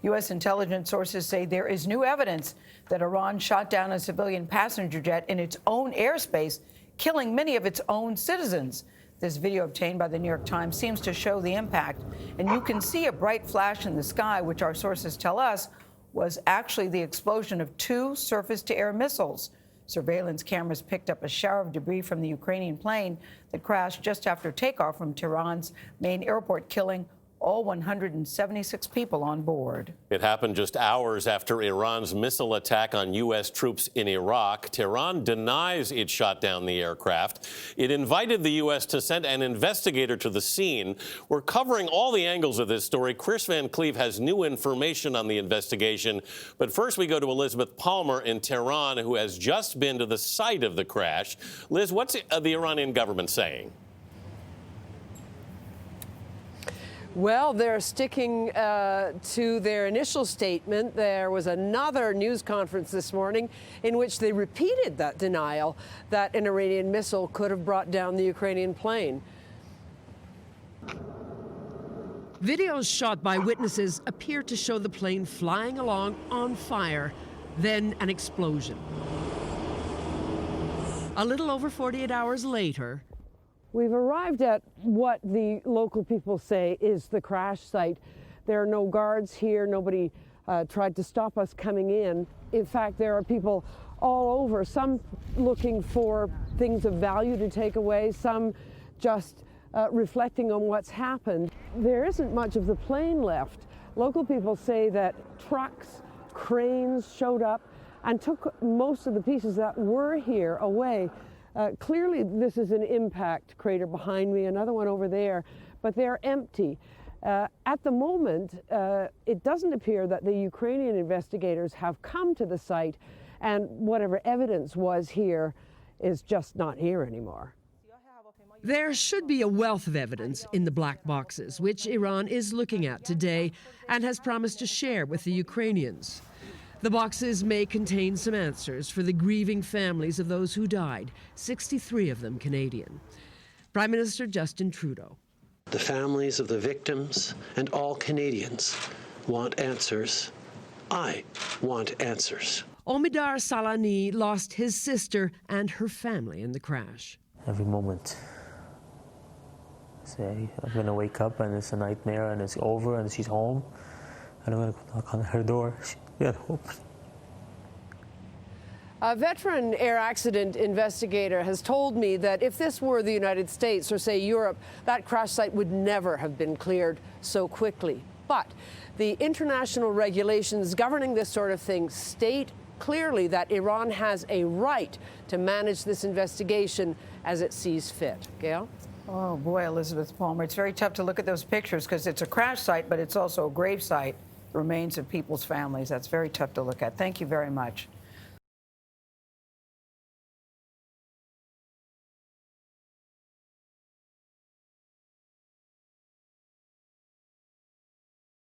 U.S. intelligence sources say there is new evidence that Iran shot down a civilian passenger jet in its own airspace, killing many of its own citizens. This video obtained by the New York Times seems to show the impact. And you can see a bright flash in the sky, which our sources tell us was actually the explosion of 2 surface-to-air missiles. Surveillance cameras picked up a shower of debris from the Ukrainian plane that crashed just after takeoff from Tehran's main airport, killing all 176 people on board. It happened just hours after Iran's missile attack on U.S. troops in Iraq. Tehran denies it shot down the aircraft. It invited the U.S. to send an investigator to the scene. We're covering all the angles of this story. Chris Van Cleave has new information on the investigation. But first, we go to Elizabeth Palmer in Tehran, who has just been to the site of the crash. Liz, what's the Iranian government saying? Well, they're sticking to their initial statement. There was another news conference this morning in which they repeated that denial that an Iranian missile could have brought down the Ukrainian plane. Videos shot by witnesses appear to show the plane flying along on fire, then an explosion. A little over 48 hours later, we've arrived at what the local people say is the crash site. There are no guards here. Nobody tried to stop us coming in. In fact, there are people all over, some looking for things of value to take away, some just reflecting on what's happened. There isn't much of the plane left. Local people say that trucks, cranes showed up and took most of the pieces that were here away. Clearly, this is an impact crater behind me, another one over there, but they're empty. At the moment, it doesn't appear that the Ukrainian investigators have come to the site, and whatever evidence was here is just not here anymore. there should be a wealth of evidence in the black boxes, which Iran is looking at today and has promised to share with the Ukrainians. The boxes may contain some answers for the grieving families of those who died, 63 of them Canadian. Prime Minister Justin Trudeau. The families of the victims and all Canadians want answers. I want answers. Omidar Salani lost his sister and her family in the crash. Every moment, say, I'm going to wake up and it's a nightmare and it's over and she's home. And I'm going to knock on her door. She'll open. A veteran air accident investigator has told me that if this were the United States or, say, Europe, that crash site would never have been cleared so quickly. But the international regulations governing this sort of thing state clearly that Iran has a right to manage this investigation as it sees fit. Gayle? Oh, boy, Elizabeth Palmer. It's very tough to look at those pictures because it's a crash site, but it's also a grave site, remains of people's families. That's very tough to look at. Thank you very much.